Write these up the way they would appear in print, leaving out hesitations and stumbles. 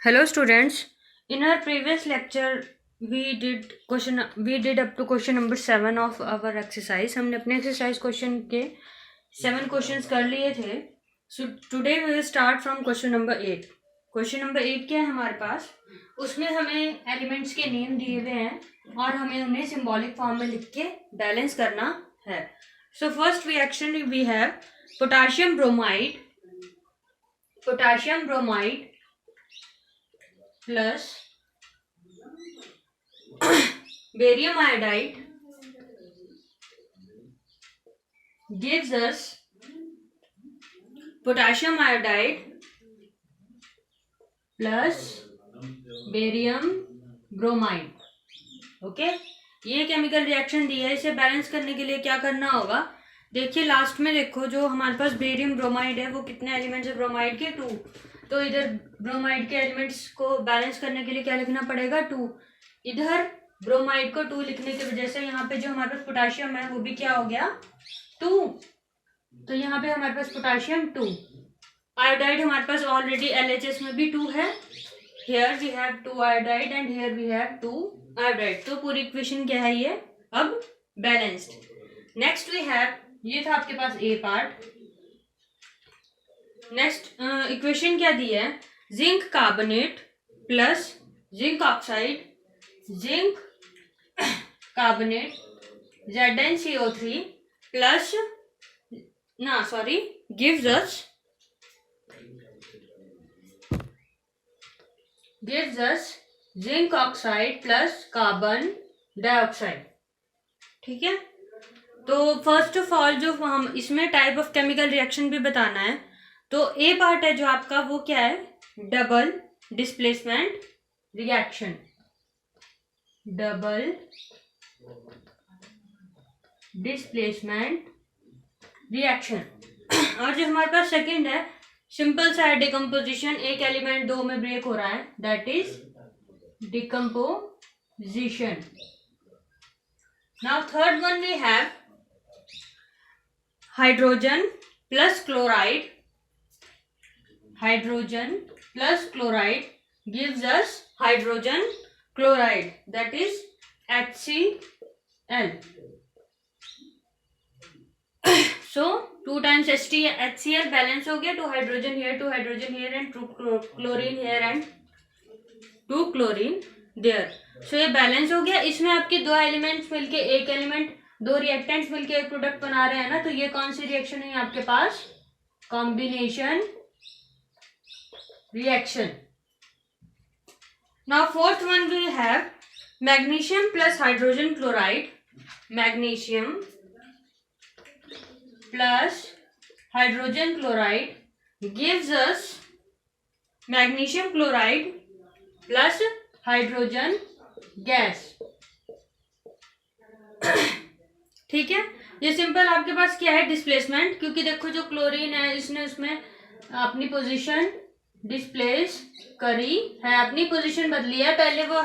Hello students. In our previous lecture we did up to question number 7 of our exercise. हमने अपने exercise question के 7 questions कर लिए थे. So today we will start from question number 8. Question number 8 क्या है हमारे पास? उसमें हमें elements के name दिए हुए हैं और हमें उन्हें symbolic form में लिख के balance करना है. So first reaction we have potassium bromide plus barium iodide gives us potassium iodide plus barium bromide. Okay, ये केमिकल रिएक्शन दी है. इसे बैलेंस करने के लिए क्या करना होगा? देखिए लास्ट में देखो जो हमारे पास बेरियम ब्रोमाइड है वो कितने एलिमेंट्स है ब्रोमाइड के 2. तो इधर ब्रोमाइड के एलिमेंट्स को बैलेंस करने के लिए क्या लिखना पड़ेगा 2. इधर ब्रोमाइड को 2 लिखने की वजह से यहाँ पे जो हमारे पास पोटाशियम है वो भी क्या हो गया 2. तो यहाँ पे हमारे पास पोटाशियम 2. आयोडाइड हमारे पास ऑलरेडी LHS में भी 2 है. Here we have 2 iodide and here we have 2 iodide. तो पूरी इक्वेशन क्या है ये अब बैलेंस्ड. नेक्स्ट वी हैव, ये था आपके पास ए पार्ट. नेक्स्ट इक्वेशन क्या दी है? Zinc carbonate plus zinc oxide zinc carbonate ZnCO3 plus gives us zinc oxide plus carbon dioxide. ठीक है, तो फर्स्ट ऑफ ऑल जो हम इसमें टाइप ऑफ केमिकल रिएक्शन भी बताना है. तो ए पार्ट है जो आपका वो क्या है? Double displacement reaction. Double displacement reaction. और जो हमारे पास सेकंड है सिंपल सा डिकम्पोजिशन. एक एलिमेंट 2 में ब्रेक हो रहा है, that is decomposition. Now third one we have hydrogen plus chloride. Hydrogen plus chloride gives us hydrogen chloride, that is HCl. So 2 times HCl balance हो गया. 2 hydrogen here, 2 hydrogen here and 2 chlorine here and 2 chlorine there. So ये balance हो गया. इसमें आपके 2 elements मिलके एक element 2 reactants मिलके एक प्रोडक्ट बना रहे हैं ना. तो ये कौन सी रिएक्शन है आपके पास? Combination reaction. Now fourth one we have magnesium plus hydrogen chloride. Magnesium plus hydrogen chloride gives us magnesium chloride plus hydrogen gas. ठीक है, ये सिंपल आपके पास क्या है? डिस्प्लेसमेंट. क्योंकि देखो जो क्लोरीन है इसने उसमें अपनी पोजीशन डिस्प्लेस करी है, अपनी पोजीशन बदली है. पहले वो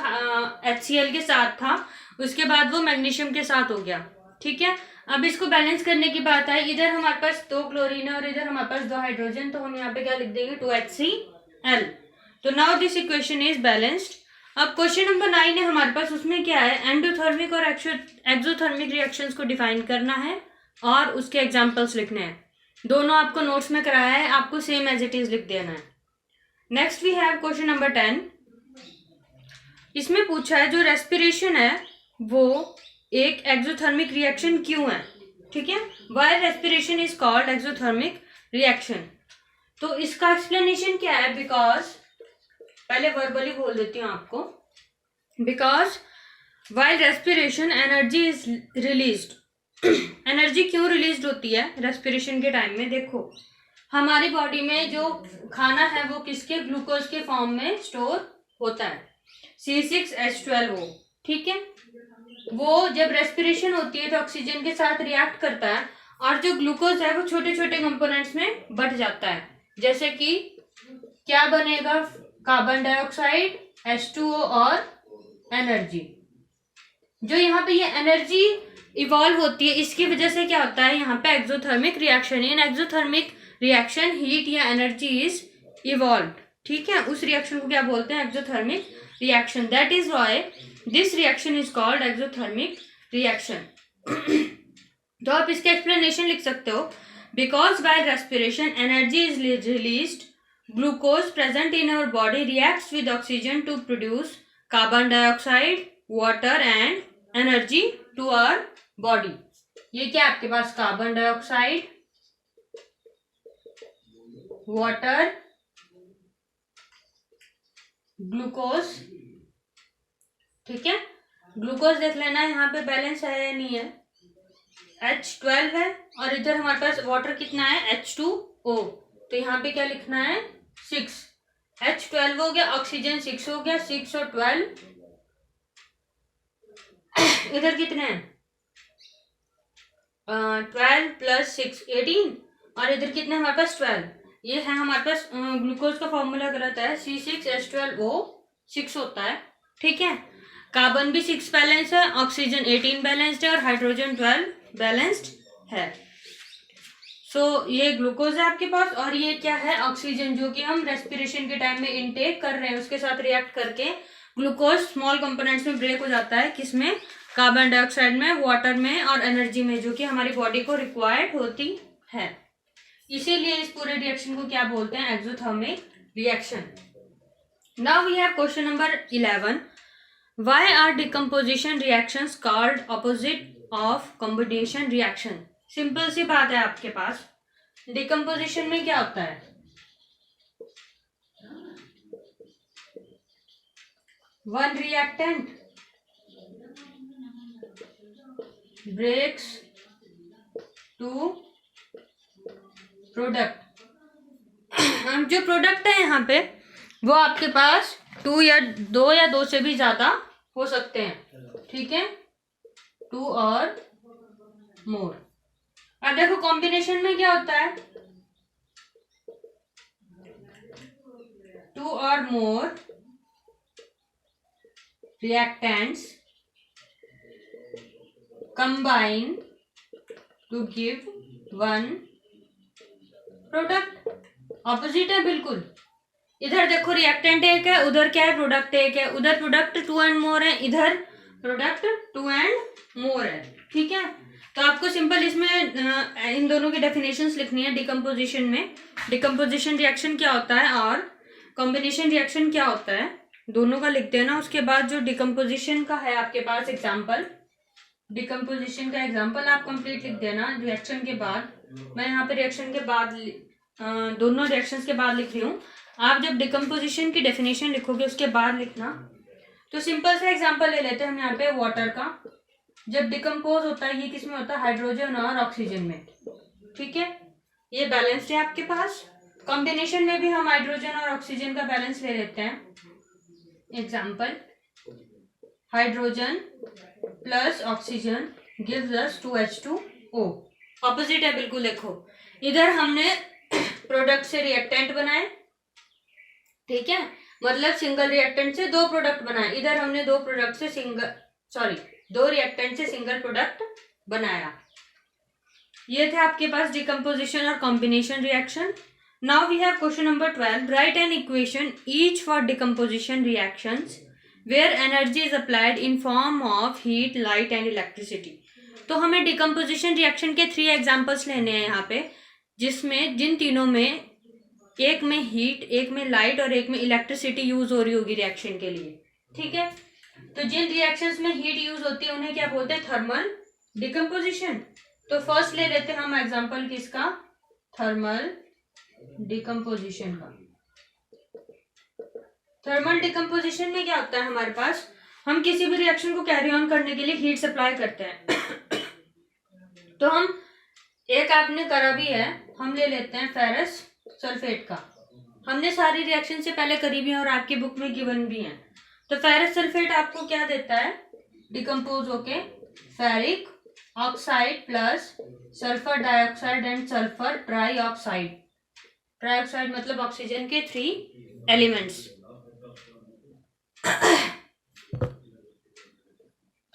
HCl के साथ था, उसके बाद वो मैग्नीशियम के साथ हो गया. ठीक है, अब इसको बैलेंस करने की बात है. इधर हमारे पास 2 क्लोरीन है और इधर हमारे पास 2 हाइड्रोजन. तो हम यहाँ पे क्या लिख देंगे 2HCl. तो now this equation is balanced. अब क्वेश्चन नंबर 9 है हमारे पास. उसमें क्या है? एंडोथर्मिक और एक्सोथर्मिक रिएक्शंस को डिफाइन करना है और उसके एग्जाम्पल्स लिखने हैं. दोनों आपको नोट्स में कराया है, आपको सेम एज इट इज लिख देना है. Next we have question number 10. इसमें पूछा है जो रेस्पिरेशन है वो एक एक्सोथर्मिक रिएक्शन क्यों है. ठीक है, why respiration is called exothermic reaction. तो इसका एक्सप्लेनेशन क्या है? बिकॉज पहले वर्बली बोल देती हूँ आपको. Because while respiration energy is released. Energy क्यों रिलीज होती है रेस्पिरेशन के टाइम में? देखो हमारी बॉडी में जो खाना है वो किसके? ग्लूकोज के फॉर्म में स्टोर होता है, C6H12O. ठीक है, वो जब रेस्पिरेशन होती है तो ऑक्सीजन के साथ रिएक्ट करता है और जो ग्लूकोज है वो छोटे छोटे कंपोनेंट्स में बट जाता है. जैसे कि क्या बनेगा? कार्बन डाइऑक्साइड, H2O और एनर्जी. जो यहाँ पे ये एनर्जी इवॉल्व होती है इसकी वजह से क्या होता है? यहाँ पे exothermic reaction. In exothermic reaction heat या एनर्जी इज इवॉल्व. ठीक है, उस रिएक्शन को क्या बोलते हैं? Exothermic reaction. That is why this reaction is called exothermic reaction. तो आप इसके एक्सप्लेनेशन लिख सकते हो, because by respiration energy is released, glucose present in our body reacts with oxygen to produce carbon dioxide, water and energy to our body. ये क्या आपके पास? Carbon dioxide, water, glucose. ठीक है, ग्लूकोज देख लेना यहाँ पे बैलेंस है या नहीं है। H12 है और इधर हमारे पास वाटर कितना है? H2O। तो यहाँ पे क्या लिखना है? 6। H12 हो गया, ऑक्सीजन 6 हो गया, 6 और 12। इधर कितने हैं? 12 प्लस 6 18, और इधर कितने हमारे पास? 12। ये है हमारे पास ग्लूकोज का फॉर्मूला गलत है, C6H12O6 होता है। ठीक है, कार्बन भी 6 बैलेंस है, ऑक्सीजन 18 बैलेंस्ड है और हाइड्रोजन 12 बैलेंस्ड है। सो ये ग्लूकोज है आपके पास, और ये क्या है? ऑक्सीजन, जो कि हम रेस्पिरेशन के टाइम में इनटेक कर रहे हैं, उसके साथ रिएक्ट करके ग्लूकोज स्मॉल कंपोनेंट्स में ब्रेक हो जाता है। किसमें? कार्बन डाइऑक्साइड में, वाटर में और एनर्जी में, जो कि हमारी बॉडी को रिक्वायर्ड होती है। इसीलिए इस पूरे रिएक्शन को क्या बोलते हैं? Exothermic reaction. Now we have question number 11। Why are decomposition reactions called opposite of combination reaction? Simple सी बात है आपके पास, डिकम्पोजिशन में क्या होता है? One reactant breaks two product. जो प्रोडक्ट है यहाँ पे वो आपके पास 2 या 2 से भी ज्यादा हो सकते हैं। ठीक है, 2 और मोर। अब देखो कॉम्बिनेशन में क्या होता है? 2 और मोर reactants combine to give one product. Opposite है बिल्कुल। इधर देखो रिएक्टेंट एक है, उधर क्या है? प्रोडक्ट एक है। उधर प्रोडक्ट 2 एंड मोर है, इधर प्रोडक्ट 2 एंड मोर है। ठीक है, तो आपको सिंपल इसमें इन दोनों की डेफिनेशंस लिखनी है। डिकम्पोजिशन में डिकम्पोजिशन रिएक्शन क्या होता है और कॉम्बिनेशन रिएक्शन क्या होता है, दोनों का लिख देना। उसके बाद जो डिकम्पोजिशन का है आपके पास एग्जाम्पल, डिकम्पोजिशन का एग्जाम्पल आप कंप्लीट लिख देना रिएक्शन के बाद। मैं यहाँ पे रिएक्शन के बाद दोनों रिएक्शंस के बाद लिख रही हूँ। आप जब डिकम्पोजिशन की डेफिनेशन लिखोगे उसके बाद लिखना। तो सिंपल सा एग्जांपल ले लेते हैं हम यहाँ पे वाटर का। जब डिकम्पोज होता है ये किस में होता है? हाइड्रोजन और ऑक्सीजन में। ठीक है, ये बैलेंस्ड है आपके पास। कॉम्बिनेशन में भी हम हाइड्रोजन और ऑक्सीजन का बैलेंस ले लेते हैं। Example, hydrogen plus oxygen gives us 2H2O। Opposite है बिल्कुल। देखो इधर हमने प्रोडक्ट से रिएक्टेंट बनाए, ठीक है, मतलब सिंगल रिएक्टेंट से 2 प्रोडक्ट बनाए। इधर हमने 2 रिएक्टेंट से सिंगल प्रोडक्ट बनाया। ये थे आपके पास डिकम्पोजिशन और combination reaction. Now we have question number 12। Write an equation each for decomposition reactions where energy is applied in form of heat, light and electricity. तो हमें डिकम्पोजिशन रिएक्शन के 3 एग्जाम्पल्स लेने हैं यहाँ पे, जिसमें जिन तीनों में एक में हीट, एक में लाइट और एक में इलेक्ट्रिसिटी यूज हो रही होगी रिएक्शन के लिए। ठीक है, तो जिन रिएक्शंस में हीट यूज होती है उन्हें क्या बोलते हैं? Thermal decomposition. तो फर्स्ट ले लेते हैं हम एग्जांपल किसका? थर्मल डिकम्पोजिशन का। थर्मल डिकम्पोजिशन में क्या होता है हमारे पास? हम किसी भी रिएक्शन को कैरी ऑन करने के लिए हीट सप्लाई करते हैं। तो हम एक आपने करा भी है, हम ले लेते हैं फेरस सल्फेट का। हमने सारी रिएक्शन से पहले करी भी है और आपकी बुक में गिवन भी है। तो फेरस सल्फेट आपको क्या देता है? डिकम्पोज होके ferric oxide plus sulphur dioxide and sulphur trioxide. Trioxide मतलब ऑक्सीजन के 3 एलिमेंट्स।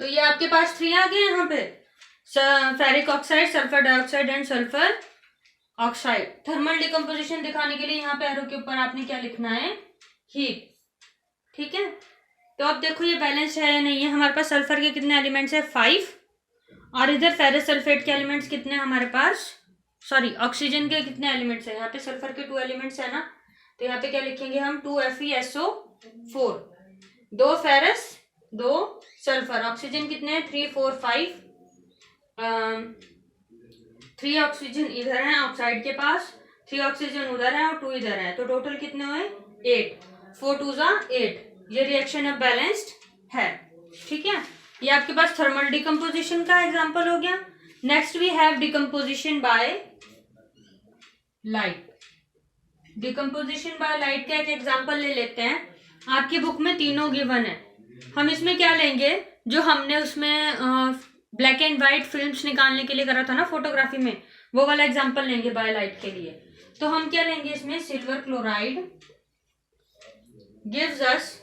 तो ये आपके पास 3 आ गए यहाँ पे, ferric oxide, sulphur dioxide and sulphur oxide. Thermal decomposition दिखाने के लिए यहाँ पे एरो के ऊपर आपने क्या लिखना है? हीट। ठीक है, तो अब देखो ये बैलेंस है या नहीं है। हमारे पास सल्फर के कितने एलिमेंट्स है 5, और इधर फेरस सल्फेट के एलिमेंट्स कितने हैं हमारे पास, सॉरी ऑक्सीजन के कितने एलिमेंट्स हैं। यहाँ पे सल्फर के 2 एलिमेंट्स है ना, तो यहाँ पे क्या लिखेंगे हम 2FeSO4, 2 फेरस 2 सल्फर। ऑक्सीजन कितने हैं 3 4 5, 3 ऑक्सीजन इधर है ऑक्साइड के पास, 3 ऑक्सीजन उधर है और 2 इधर है, तो टोटल कितने हुए 8, 4 2 8। ये रिएक्शन अब बैलेंस्ड है। ठीक है, ये आपके पास थर्मल डिकम्पोजिशन का एग्जांपल हो गया। Next we have decomposition by light. Decomposition by light का एक एग्जांपल ले लेते हैं। आपकी बुक में तीनों गिवन है। हम इसमें क्या लेंगे, जो हमने उसमें ब्लैक एंड व्हाइट फिल्म्स निकालने के लिए करा था ना फोटोग्राफी में, वो वाला एग्जांपल लेंगे बाय लाइट के लिए। तो हम क्या लेंगे इसमें, silver chloride gives us,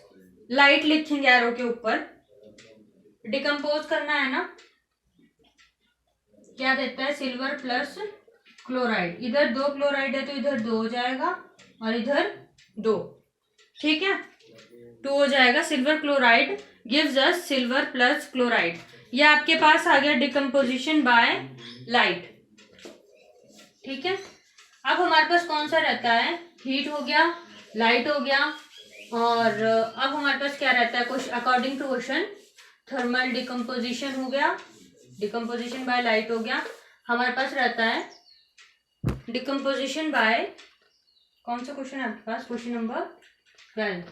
light लिखेंगे एरो के ऊपर, डिकम्पोज करना है ना, क्या देता है सिल्वर प्लस क्लोराइड। इधर 2 क्लोराइड है तो इधर 2 हो जाएगा और इधर 2। ठीक है, 2 हो जाएगा। Silver chloride gives us silver plus chloride. ये आपके पास आ गया डिकम्पोजिशन बाय लाइट। ठीक है, अब हमारे पास कौन सा रहता है, हीट हो गया, लाइट हो गया, और अब हमारे पास क्या रहता है कुछ according to question, thermal decomposition हो गया, डिकम्पोजिशन बाय लाइट हो गया। हमारे पास रहता है डिकम्पोजिशन बाय, कौन सा क्वेश्चन है आपके पास, question number 12,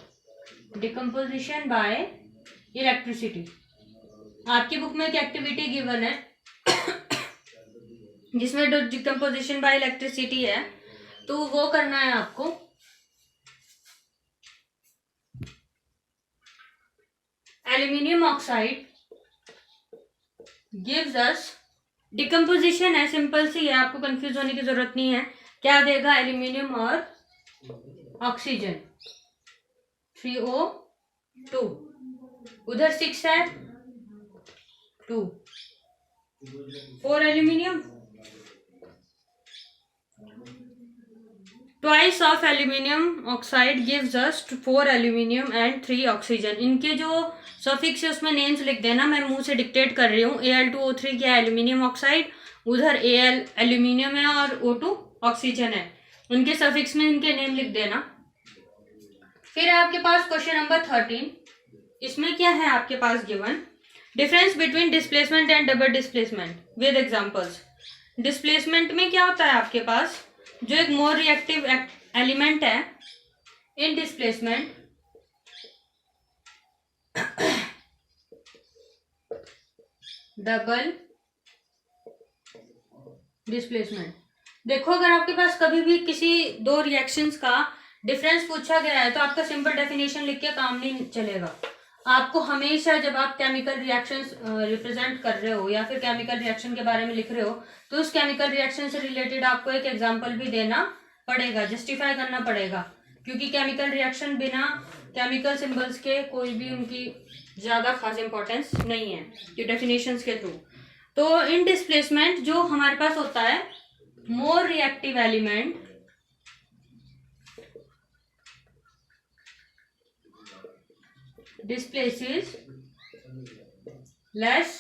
decomposition by electricity. आपकी बुक में एक एक्टिविटी गिवन है जिसमें डिकम्पोजिशन बाय इलेक्ट्रिसिटी है, तो वो करना है आपको। Aluminium oxide gives us, decomposition है, सिंपल सी है, आपको कंफ्यूज होने की जरूरत नहीं है। क्या देगा, एल्यूमिनियम और ऑक्सीजन, 3O2, उधर 6 है 2, 4 aluminium, twice of aluminium oxide gives us 4 aluminium and 3 oxygen. इनके जो सफिक्स है उसमें नेम्स लिख देना, मैं मुंह से डिक्टेट कर रही हूँ। Al2O3 क्या है, एल्यूमिनियम ऑक्साइड, उधर Al एल्यूमिनियम है और O2 ऑक्सीजन है, उनके सफिक्स में इनके नेम लिख देना। फिर आपके पास क्वेश्चन नंबर 13, इसमें क्या है आपके पास given, difference between displacement and double displacement with examples. Displacement में क्या होता है आपके पास, जो एक मोर रिएक्टिव एलिमेंट है, इन डिस्प्लेसमेंट डबल डिस्प्लेसमेंट। देखो अगर आपके पास कभी भी किसी 2 रिएक्शंस का डिफरेंस पूछा गया है तो आपका सिंपल डेफिनेशन लिख के काम नहीं चलेगा। आपको हमेशा जब आप केमिकल रिएक्शंस रिप्रेजेंट कर रहे हो या फिर केमिकल रिएक्शन के बारे में लिख रहे हो, तो उस केमिकल रिएक्शन से रिलेटेड आपको एक एग्जांपल भी देना पड़ेगा, जस्टिफाई करना पड़ेगा, क्योंकि केमिकल रिएक्शन बिना केमिकल सिंबल्स के कोई भी उनकी ज़्यादा खास इंपॉर्टेंस नहीं है, ये डेफिनेशंस के थ्रू। तो इन डिस्प्लेसमेंट जो हमारे पास होता है, more reactive element displaces less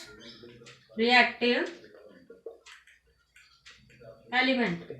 reactive element।